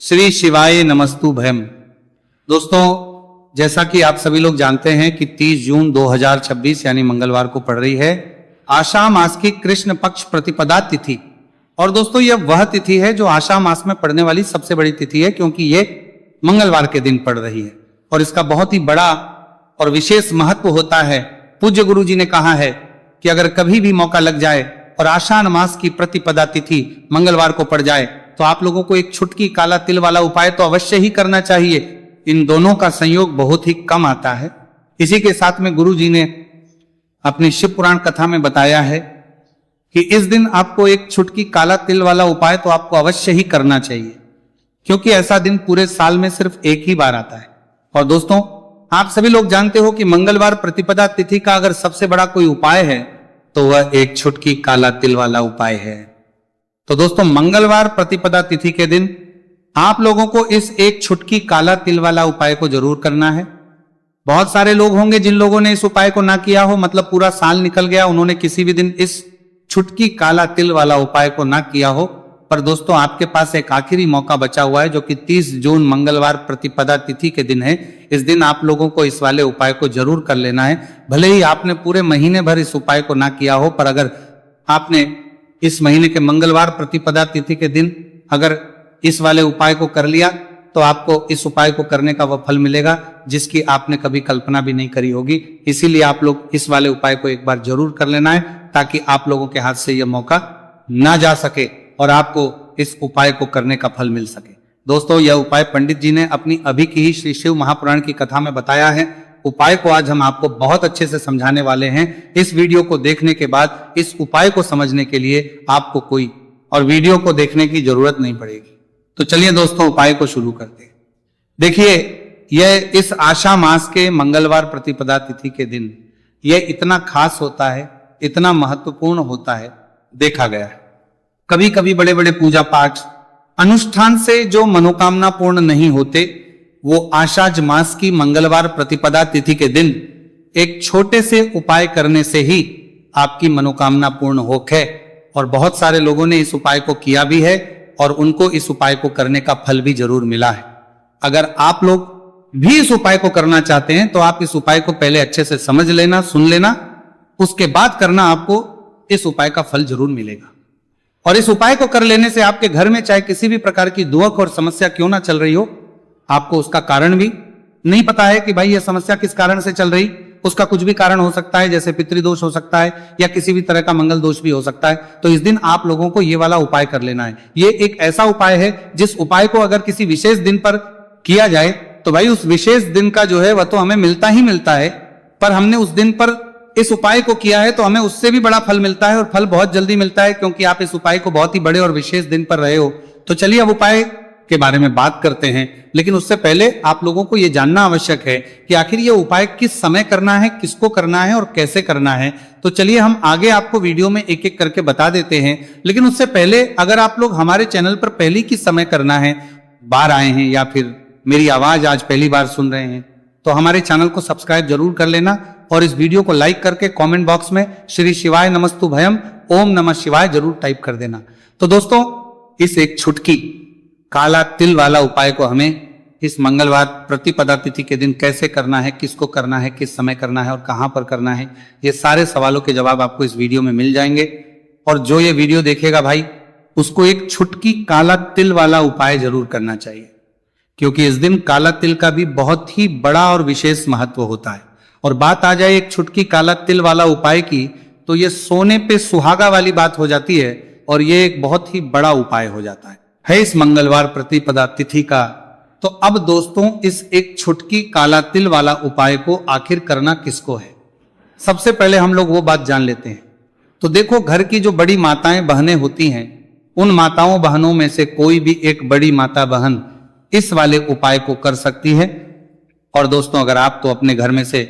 श्री शिवाय नमस्तु भयम। दोस्तों, जैसा कि आप सभी लोग जानते हैं कि 30 जून 2026 यानी मंगलवार को पड़ रही है आषाढ़ मास की कृष्ण पक्ष प्रतिपदा तिथि। और दोस्तों, यह वह तिथि है जो आषाढ़ मास में पड़ने वाली सबसे बड़ी तिथि है, क्योंकि ये मंगलवार के दिन पड़ रही है और इसका बहुत ही बड़ा और विशेष महत्व होता है। पूज्य गुरु जी ने कहा है कि अगर कभी भी मौका लग जाए और आषाढ़ मास की प्रतिपदा तिथि मंगलवार को पड़ जाए तो आप लोगों को एक छुटकी काला तिल वाला उपाय तो अवश्य ही करना चाहिए। इन दोनों का संयोग बहुत ही कम आता है। इसी के साथ में गुरु जी ने अपनी शिव पुराण कथा में बताया है कि इस दिन आपको एक छुटकी काला तिल वाला उपाय तो आपको अवश्य ही करना चाहिए, क्योंकि ऐसा दिन पूरे साल में सिर्फ एक ही बार आता है। और दोस्तों, आप सभी लोग जानते हो कि मंगलवार प्रतिपदा तिथि का अगर सबसे बड़ा कोई उपाय है तो वह एक छुटकी काला तिल वाला उपाय है। तो दोस्तों, मंगलवार प्रतिपदा तिथि के दिन आप लोगों को इस एक छुटकी काला तिल वाला उपाय को जरूर करना है। बहुत सारे लोग होंगे जिन लोगों ने इस उपाय को ना किया हो, मतलब पूरा साल निकल गया, उन्होंने किसी भी दिन इस छुटकी काला तिल वाला उपाय को ना किया हो। पर दोस्तों, आपके पास एक आखिरी मौका बचा हुआ है, जो कि 30 जून मंगलवार प्रतिपदा तिथि के दिन है। इस दिन आप लोगों को इस वाले उपाय को जरूर कर लेना है। भले ही आपने पूरे महीने भर इस उपाय को ना किया हो, पर अगर आपने इस महीने के मंगलवार प्रतिपदा तिथि के दिन अगर इस वाले उपाय को कर लिया तो आपको इस उपाय को करने का वह फल मिलेगा जिसकी आपने कभी कल्पना भी नहीं करी होगी। इसीलिए आप लोग इस वाले उपाय को एक बार जरूर कर लेना है, ताकि आप लोगों के हाथ से यह मौका ना जा सके और आपको इस उपाय को करने का फल मिल सके। दोस्तों, यह उपाय पंडित जी ने अपनी अभी की ही श्री शिव महापुराण की कथा में बताया है। उपाय को आज हम आपको बहुत अच्छे से समझाने वाले हैं। इस वीडियो को देखने के बाद इस उपाय को समझने के लिए आपको कोई और वीडियो को देखने की जरूरत नहीं पड़ेगी। तो चलिए दोस्तों, उपाय को शुरू करते हैं। देखिए, यह इस आषाढ़ मास के मंगलवार प्रतिपदा तिथि के दिन यह इतना खास होता है, इतना महत्वपूर्ण होता है, देखा गया है। कभी कभी बड़े बड़े पूजा पाठ अनुष्ठान से जो मनोकामना पूर्ण नहीं होते, वो आषाढ़ मास की मंगलवार प्रतिपदा तिथि के दिन एक छोटे से उपाय करने से ही आपकी मनोकामना पूर्ण होके। और बहुत सारे लोगों ने इस उपाय को किया भी है और उनको इस उपाय को करने का फल भी जरूर मिला है। अगर आप लोग भी इस उपाय को करना चाहते हैं तो आप इस उपाय को पहले अच्छे से समझ लेना, सुन लेना, उसके बाद करना, आपको इस उपाय का फल जरूर मिलेगा। और इस उपाय को कर लेने से आपके घर में चाहे किसी भी प्रकार की दुख और समस्या क्यों ना चल रही हो, आपको उसका कारण भी नहीं पता है कि भाई यह समस्या किस कारण से चल रही, उसका कुछ भी कारण हो सकता है, जैसे पितृदोष हो सकता है या किसी भी तरह का मंगल दोष भी हो सकता है। तो इस दिन आप लोगों को ये वाला उपाय कर लेना है। ये एक ऐसा उपाय है जिस उपाय को अगर किसी विशेष दिन पर किया जाए तो भाई उस विशेष दिन का जो है वह तो हमें मिलता ही मिलता है, पर हमने उस दिन पर इस उपाय को किया है तो हमें उससे भी बड़ा फल मिलता है, और फल बहुत जल्दी मिलता है, क्योंकि आप इस उपाय को बहुत ही बड़े और विशेष दिन पर रहे हो। तो चलिए अब उपाय के बारे में बात करते हैं, लेकिन उससे पहले आप लोगों को यह जानना आवश्यक है कि आखिर यह उपाय किस समय करना है, किसको करना है और कैसे करना है। तो चलिए हम आगे आपको वीडियो में एक एक करके बता देते हैं। लेकिन उससे पहले अगर आप लोग हमारे चैनल पर पहली किस समय करना है, बार आए हैं या फिर मेरी आवाज आज पहली बार सुन रहे हैं, तो हमारे चैनल को सब्सक्राइब जरूर कर लेना और इस वीडियो को लाइक करके कमेंट बॉक्स में श्री शिवाय नमस्तु भयम ओम नमः शिवाय जरूर टाइप कर देना। तो दोस्तों, इस एक छुटकी काला तिल वाला उपाय को हमें इस मंगलवार प्रतिपदा तिथि के दिन कैसे करना है, किसको करना है, किस समय करना है और कहां पर करना है, ये सारे सवालों के जवाब आपको इस वीडियो में मिल जाएंगे। और जो ये वीडियो देखेगा भाई, उसको एक छुटकी काला तिल वाला उपाय जरूर करना चाहिए, क्योंकि इस दिन काला तिल का भी बहुत ही बड़ा और विशेष महत्व होता है। और बात आ जाए एक छुटकी काला तिल वाला उपाय की, तो ये सोने पे सुहागा वाली बात हो जाती है और ये एक बहुत ही बड़ा उपाय हो जाता है इस मंगलवार प्रतिपदा तिथि का। तो अब दोस्तों, इस एक छुटकी काला तिल वाला उपाय को आखिर करना किसको है, सबसे पहले हम लोग वो बात जान लेते हैं। तो देखो, घर की जो बड़ी माताएं बहनें होती हैं, उन माताओं बहनों में से कोई भी एक बड़ी माता बहन इस वाले उपाय को कर सकती है। और दोस्तों, अगर आप तो अपने घर में से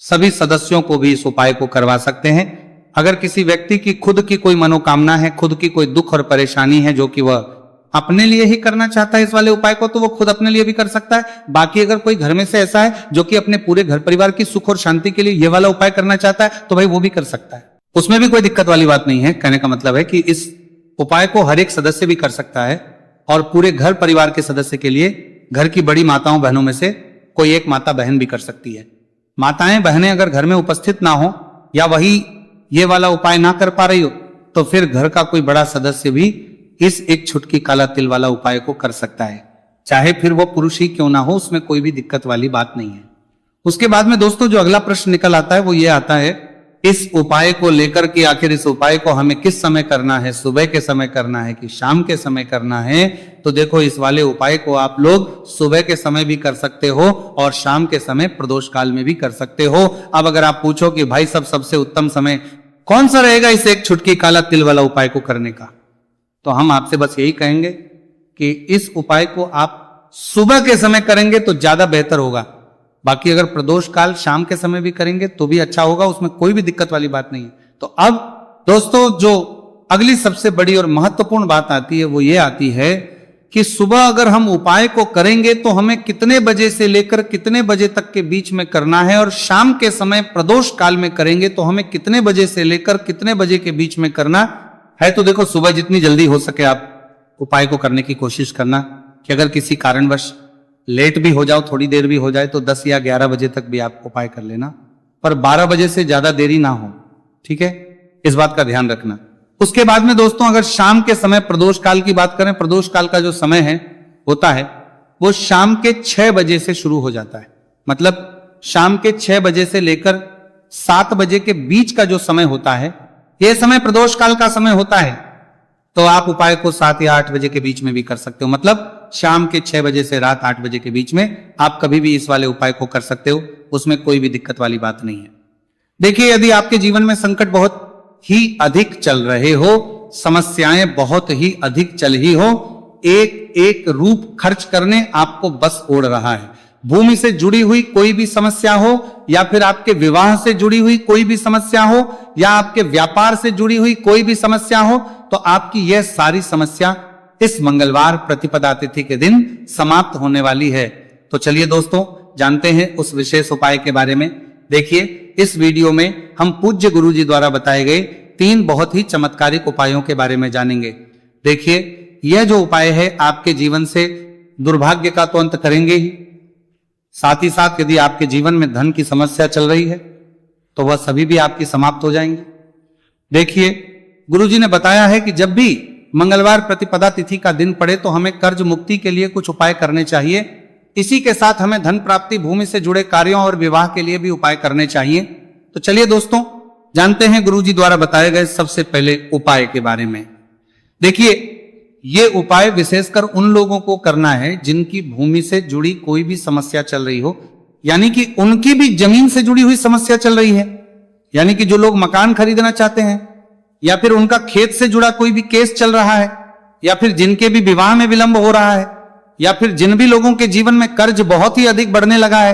सभी सदस्यों को भी इस उपाय को करवा सकते हैं। अगर किसी व्यक्ति की खुद की कोई मनोकामना है, खुद की कोई दुख और परेशानी है जो कि वह अपने लिए ही करना चाहता है इस वाले उपाय को, तो वो खुद अपने लिए भी कर सकता है। बाकी अगर कोई घर में से ऐसा है जो कि अपने पूरे घर परिवार की सुख और शांति के लिए ये वाला उपाय करना चाहता है, तो भाई वो भी कर सकता है, उसमें भी कोई दिक्कत वाली बात नहीं है। कहने का मतलब है कि इस उपाय को हर एक सदस्य भी कर सकता है। और पूरे घर परिवार के सदस्य के लिए घर की बड़ी माताओं बहनों में से कोई एक माता बहन भी कर सकती है। माताएं बहनें अगर घर में उपस्थित ना हो या वही ये वाला उपाय ना कर पा रही हो तो फिर घर का कोई बड़ा सदस्य भी इस एक छुटकी काला तिल वाला उपाय को कर सकता है, चाहे फिर वो पुरुष ही क्यों ना हो, उसमें कोई भी दिक्कत वाली बात नहीं है। उसके बाद में दोस्तों जो अगला प्रश्न निकल आता है वो ये आता है, इस उपाय को लेकर के आखिर इस उपाय को हमें किस समय करना है, सुबह के समय करना है कि शाम के समय करना है? तो देखो इस वाले उपाय को आप लोग सुबह के समय भी कर सकते हो और शाम के समय प्रदोष काल में भी कर सकते हो। अब अगर आप पूछो कि भाई सबसे उत्तम समय कौन सा रहेगा इस एक छुटकी काला तिल वाला उपाय को करने का, तो हम आपसे बस यही कहेंगे कि इस उपाय को आप सुबह के समय करेंगे तो ज्यादा बेहतर होगा। बाकी अगर प्रदोष काल शाम के समय भी करेंगे तो भी अच्छा होगा, उसमें कोई भी दिक्कत वाली बात नहीं है। तो अब दोस्तों जो अगली सबसे बड़ी और महत्वपूर्ण बात आती है वो ये आती है कि सुबह अगर हम उपाय को करेंगे तो हमें कितने बजे से लेकर कितने बजे तक के बीच में करना है, और शाम के समय प्रदोष काल में करेंगे तो हमें कितने बजे से लेकर कितने बजे के बीच में करना है। तो देखो सुबह जितनी जल्दी हो सके आप उपाय को करने की कोशिश करना, कि अगर किसी कारणवश लेट भी हो जाओ, थोड़ी देर भी हो जाए, तो 10 या 11 बजे तक भी आप उपाय कर लेना, पर 12 बजे से ज्यादा देरी ना हो, ठीक है, इस बात का ध्यान रखना। उसके बाद में दोस्तों अगर शाम के समय प्रदोष काल की बात करें, प्रदोष काल का जो समय है होता है वो शाम के 6 बजे से शुरू हो जाता है। मतलब शाम के 6 बजे से लेकर 7 बजे के बीच का जो समय होता है, यह समय प्रदोष काल का समय होता है। तो आप उपाय को 7 या 8 बजे के बीच में भी कर सकते हो। मतलब शाम के 6 बजे से रात 8 बजे के बीच में आप कभी भी इस वाले उपाय को कर सकते हो, उसमें कोई भी दिक्कत वाली बात नहीं है। देखिए यदि आपके जीवन में संकट बहुत ही अधिक चल रहे हो, समस्याएं बहुत ही अधिक चल ही हो, एक एक रूप खर्च करने आपको बस ओढ़ रहा है, भूमि से जुड़ी हुई कोई भी समस्या हो, या फिर आपके विवाह से जुड़ी हुई कोई भी समस्या हो, या आपके व्यापार से जुड़ी हुई कोई भी समस्या हो, तो आपकी यह सारी समस्या इस मंगलवार प्रतिपदा तिथि के दिन समाप्त होने वाली है। तो चलिए दोस्तों जानते हैं उस विशेष उपाय के बारे में। देखिए इस वीडियो में हम पूज्य गुरु जी द्वारा बताए गए 3 बहुत ही चमत्कारिक उपायों के बारे में जानेंगे। देखिए यह जो उपाय है आपके जीवन से दुर्भाग्य का तो अंत करेंगे ही, साथ ही साथ यदि आपके जीवन में धन की समस्या चल रही है तो वह सभी भी आपकी समाप्त हो जाएंगी। देखिए गुरुजी ने बताया है कि जब भी मंगलवार प्रतिपदा तिथि का दिन पड़े तो हमें कर्ज मुक्ति के लिए कुछ उपाय करने चाहिए। इसी के साथ हमें धन प्राप्ति, भूमि से जुड़े कार्यों और विवाह के लिए भी उपाय करने चाहिए। तो चलिए दोस्तों जानते हैं गुरुजी द्वारा बताए गए सबसे पहले उपाय के बारे में। देखिए ये उपाय विशेषकर उन लोगों को करना है जिनकी भूमि से जुड़ी कोई भी समस्या चल रही हो, यानी कि उनकी भी जमीन से जुड़ी हुई समस्या चल रही है, यानी कि जो लोग मकान खरीदना चाहते हैं, या फिर उनका खेत से जुड़ा कोई भी केस चल रहा है, या फिर जिनके भी विवाह में विलंब हो रहा है, या फिर जिन भी लोगों के जीवन में कर्ज बहुत ही अधिक बढ़ने लगा है,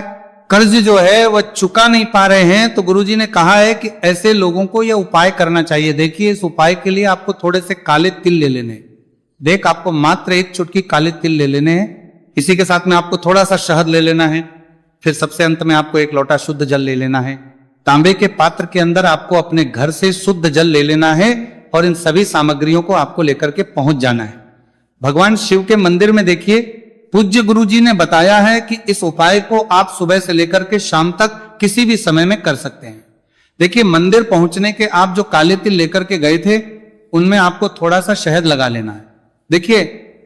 कर्ज जो है वह चुका नहीं पा रहे हैं, तो गुरुजी ने कहा है कि ऐसे लोगों को यह उपाय करना चाहिए। देखिए इस उपाय के लिए आपको थोड़े से काले तिल ले लेने हैं। देख आपको मात्र 1 चुटकी काले तिल ले लेने हैं। इसी के साथ में आपको थोड़ा सा शहद ले लेना है। फिर सबसे अंत में आपको 1 लोटा शुद्ध जल ले लेना है। तांबे के पात्र के अंदर आपको अपने घर से शुद्ध जल ले लेना है और इन सभी सामग्रियों को आपको लेकर के पहुंच जाना है। भगवान शिव के मंदिर में देखिए पूज्य गुरुजी ने बताया है कि इस उपाय को आप सुबह से लेकर के शाम तक किसी भी समय में कर सकते हैं। देखिए मंदिर पहुंचने के आप जो काले तिल लेकर के गए थे उनमें आपको थोड़ा सा शहद लगा लेना है। देखिए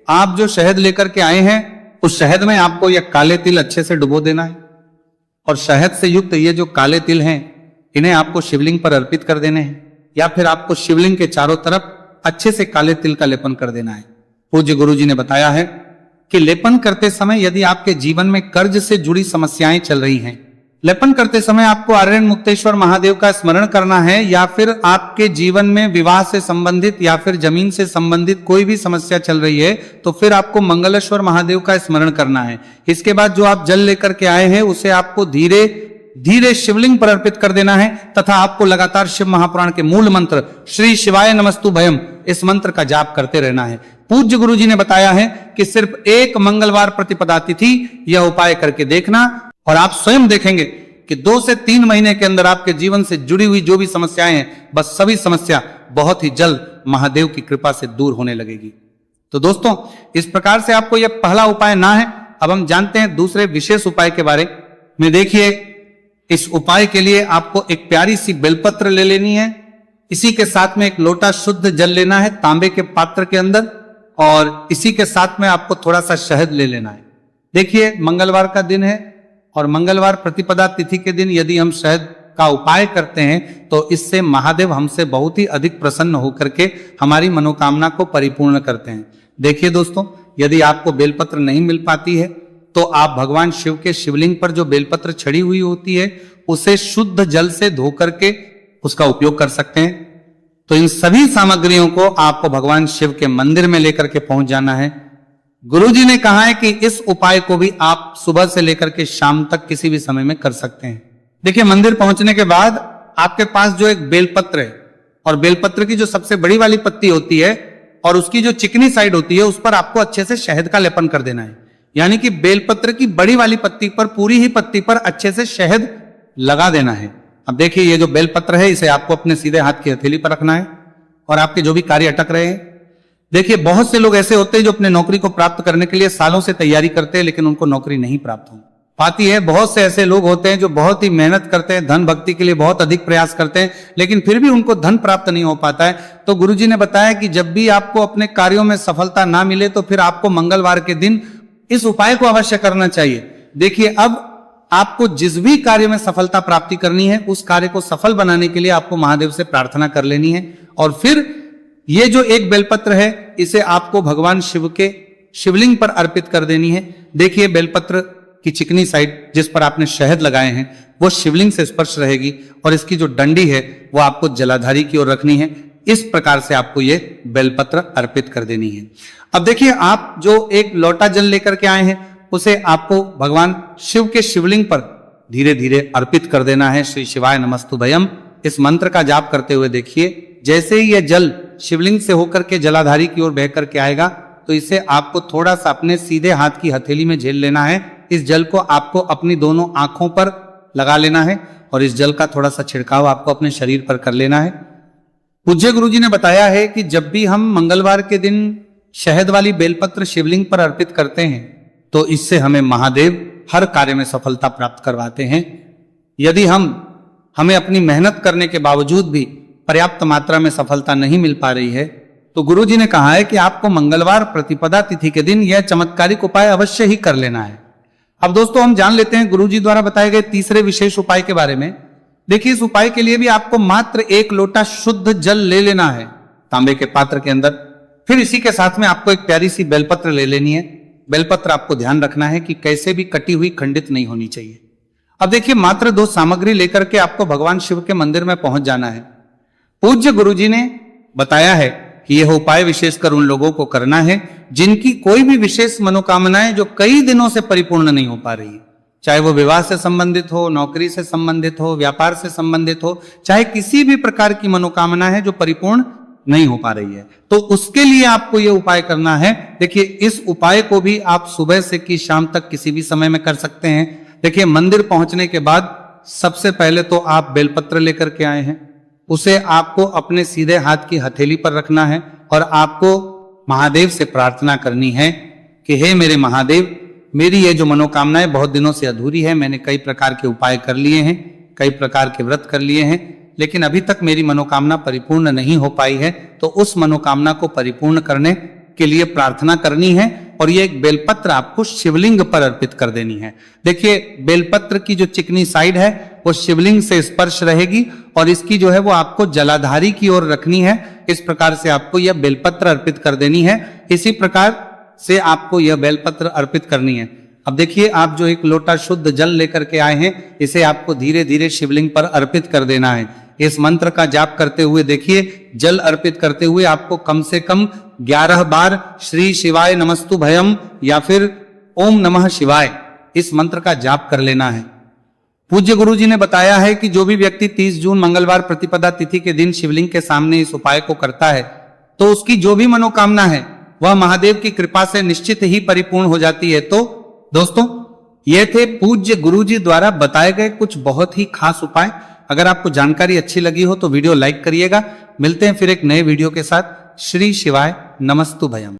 आप जो शहद लेकर के आए हैं उस शहद में आपको यह काले तिल अच्छे से डुबो देना है, और शहद से युक्त ये जो काले तिल हैं इन्हें आपको शिवलिंग पर अर्पित कर देने हैं, या फिर आपको शिवलिंग के चारों तरफ अच्छे से काले तिल का लेपन कर देना है। पूज्य गुरुजी ने बताया है कि लेपन करते समय यदि आपके जीवन में कर्ज से जुड़ी समस्याएं चल रही हैं, लेपन करते समय आपको आर्यन मुक्तेश्वर महादेव का स्मरण करना है, या फिर आपके जीवन में विवाह से संबंधित या फिर जमीन से संबंधित कोई भी समस्या चल रही है तो फिर आपको मंगलेश्वर महादेव का स्मरण करना है। इसके बाद जो आप जल लेकर के आए हैं उसे आपको धीरे धीरे शिवलिंग पर अर्पित कर देना है, तथा आपको लगातार शिव महापुराण के मूल मंत्र श्री शिवाय नमस्तु भयम इस मंत्र का जाप करते रहना है। पूज्य गुरुजी ने बताया है कि सिर्फ 1 मंगलवार प्रतिपदा तिथि यह उपाय करके देखना और आप स्वयं देखेंगे कि 2 से 3 महीने के अंदर आपके जीवन से जुड़ी हुई जो भी समस्याएं हैं बस सभी समस्या बहुत ही जल्द महादेव की कृपा से दूर होने लगेगी। तो दोस्तों, इस प्रकार से आपको यह पहला उपाय ना है। अब हम जानते हैं दूसरे विशेष उपाय के बारे में। देखिए, इस उपाय के लिए आपको एक प्यारी सी बेलपत्र ले लेनी है। इसी के साथ में एक लोटा शुद्ध जल लेना है तांबे के पात्र के अंदर, और इसी के साथ में आपको थोड़ा सा शहद ले लेना है। देखिए, मंगलवार का दिन है और मंगलवार प्रतिपदा तिथि के दिन यदि हम शहद का उपाय करते हैं तो इससे महादेव हमसे बहुत ही अधिक प्रसन्न होकर के हमारी मनोकामना को परिपूर्ण करते हैं। देखिए दोस्तों, यदि आपको बेलपत्र नहीं मिल पाती है तो आप भगवान शिव के शिवलिंग पर जो बेलपत्र छड़ी हुई होती है उसे शुद्ध जल से धो करके उसका उपयोग कर सकते हैं। तो इन सभी सामग्रियों को आपको भगवान शिव के मंदिर में लेकर के पहुंच जाना है। गुरुजी ने कहा है कि इस उपाय को भी आप सुबह से लेकर के शाम तक किसी भी समय में कर सकते हैं। देखिए, मंदिर पहुंचने के बाद आपके पास जो एक बेलपत्र है, और बेलपत्र की जो सबसे बड़ी वाली पत्ती होती है और उसकी जो चिकनी साइड होती है उस पर आपको अच्छे से शहद का लेपन कर देना है। यानी कि बेलपत्र की बड़ी वाली पत्ती पर, पूरी ही पत्ती पर अच्छे से शहद लगा देना है। अब देखिए, ये जो बेलपत्र है इसे आपको अपने सीधे हाथ की हथेली पर रखना है, और आपके जो भी कार्य अटक रहे हैं, देखिए बहुत से लोग ऐसे होते हैं जो अपने नौकरी को प्राप्त करने के लिए सालों से तैयारी करते हैं लेकिन उनको नौकरी नहीं प्राप्त हो पाती है। बहुत से ऐसे लोग होते हैं जो बहुत ही मेहनत करते हैं, धन भक्ति के लिए बहुत अधिक प्रयास करते हैं, लेकिन फिर भी उनको धन प्राप्त नहीं हो पाता है। तो गुरुजी ने बताया कि जब भी आपको अपने कार्यों में सफलता ना मिले तो फिर आपको मंगलवार के दिन इस उपाय को अवश्य करना चाहिए। देखिए, अब आपको जिस भी कार्य में सफलता प्राप्ति करनी है उस कार्य को सफल बनाने के लिए आपको महादेव से प्रार्थना कर लेनी है, और फिर ये जो एक बेलपत्र है इसे आपको भगवान शिव के शिवलिंग पर अर्पित कर देनी है। देखिए, बेलपत्र की चिकनी साइड जिस पर आपने शहद लगाए हैं वो शिवलिंग से स्पर्श रहेगी, और इसकी जो डंडी है वो आपको जलाधारी की ओर रखनी है। इस प्रकार से आपको ये बेलपत्र अर्पित कर देनी है। अब देखिए, आप जो एक लोटा जल लेकर के आए हैं उसे आपको भगवान शिव के शिवलिंग पर धीरे धीरे अर्पित कर देना है। श्री शिवाय नमस्तुभयम इस मंत्र का जाप करते हुए देखिए, जैसे ही यह जल शिवलिंग से होकर के जलाधारी की ओर बह करके आएगा तो इसे आपको थोड़ा सा अपने सीधे हाथ की हथेली में झेल लेना है। इस जल को आपको अपनी दोनों आंखों पर लगा लेना है, और इस जल का थोड़ा सा छिड़काव आपको अपने शरीर पर कर लेना है। पूज्य गुरुजी ने बताया है कि जब भी हम मंगलवार के दिन शहद वाली बेलपत्र शिवलिंग पर अर्पित करते हैं तो इससे हमें महादेव हर कार्य में सफलता प्राप्त करवाते हैं। यदि हमें अपनी मेहनत करने के बावजूद भी पर्याप्त मात्रा में सफलता नहीं मिल पा रही है तो गुरुजी ने कहा है कि आपको मंगलवार प्रतिपदा तिथि के दिन यह चमत्कारिक उपाय अवश्य ही कर लेना है। अब दोस्तों, हम जान लेते हैं गुरुजी द्वारा बताए गए तीसरे विशेष उपाय के बारे में। देखिए, इस उपाय के लिए भी आपको मात्र एक लोटा शुद्ध जल ले लेना है तांबे के पात्र के अंदर। फिर इसी के साथ में आपको एक प्यारी सी बेलपत्र ले लेनी है। बेलपत्र आपको ध्यान रखना है कि कैसे भी कटी हुई खंडित नहीं होनी चाहिए। अब देखिए, मात्र 2 सामग्री लेकर के आपको भगवान शिव के मंदिर में पहुंच जाना है। पूज्य गुरुजी ने बताया है कि यह उपाय विशेषकर उन लोगों को करना है जिनकी कोई भी विशेष मनोकामनाएं जो कई दिनों से परिपूर्ण नहीं हो पा रही है, चाहे वो विवाह से संबंधित हो, नौकरी से संबंधित हो, व्यापार से संबंधित हो, चाहे किसी भी प्रकार की मनोकामना है जो परिपूर्ण नहीं हो पा रही है, तो उसके लिए आपको यह उपाय करना है। देखिए, इस उपाय को भी आप सुबह से कि शाम तक किसी भी समय में कर सकते हैं। देखिए, मंदिर पहुंचने के बाद सबसे पहले तो आप बेलपत्र लेकर के आए हैं, उसे आपको अपने सीधे हाथ की हथेली पर रखना है और आपको महादेव से प्रार्थना करनी है कि हे मेरे महादेव, मेरी ये जो मनोकामनाएं बहुत दिनों से अधूरी है, मैंने कई प्रकार के उपाय कर लिए हैं, कई प्रकार के व्रत कर लिए हैं, लेकिन अभी तक मेरी मनोकामना परिपूर्ण नहीं हो पाई है, तो उस मनोकामना को परिपूर्ण करने के लिए प्रार्थना करनी है। और ये एक बेलपत्र आपको शिवलिंग पर अर्पित कर देनी है। देखिए, बेलपत्र की जो चिकनी साइड है वो शिवलिंग से स्पर्श रहेगी और इसकी जो है वो आपको जलाधारी की ओर रखनी है। इस प्रकार से आपको यह बेलपत्र अर्पित कर देनी है। इसी प्रकार से आपको यह बेलपत्र अर्पित करनी है। अब देखिए, आप जो एक लोटा शुद्ध जल लेकर के आए हैं, इसे आपको धीरे धीरे शिवलिंग पर अर्पित कर देना है। इस मंत्र का जाप करते हुए देखिए, जल अर्पित करते हुए आपको कम से कम 11 बार श्री शिवाय नमस्तुभयम या फिर ओम नमः शिवाय इस मंत्र का जाप कर लेना है। पूज्य गुरु जी ने बताया है कि जो भी व्यक्ति 30 जून मंगलवार प्रतिपदा तिथि के दिन शिवलिंग के सामने इस उपाय को करता है तो उसकी जो भी मनोकामना है वह महादेव की कृपा से निश्चित ही परिपूर्ण हो जाती है। तो दोस्तों, ये थे पूज्य गुरु जी द्वारा बताए गए कुछ बहुत ही खास उपाय। अगर आपको जानकारी अच्छी लगी हो तो वीडियो लाइक करिएगा। मिलते हैं फिर एक नए वीडियो के साथ। श्री शिवाय नमस्तुभयम।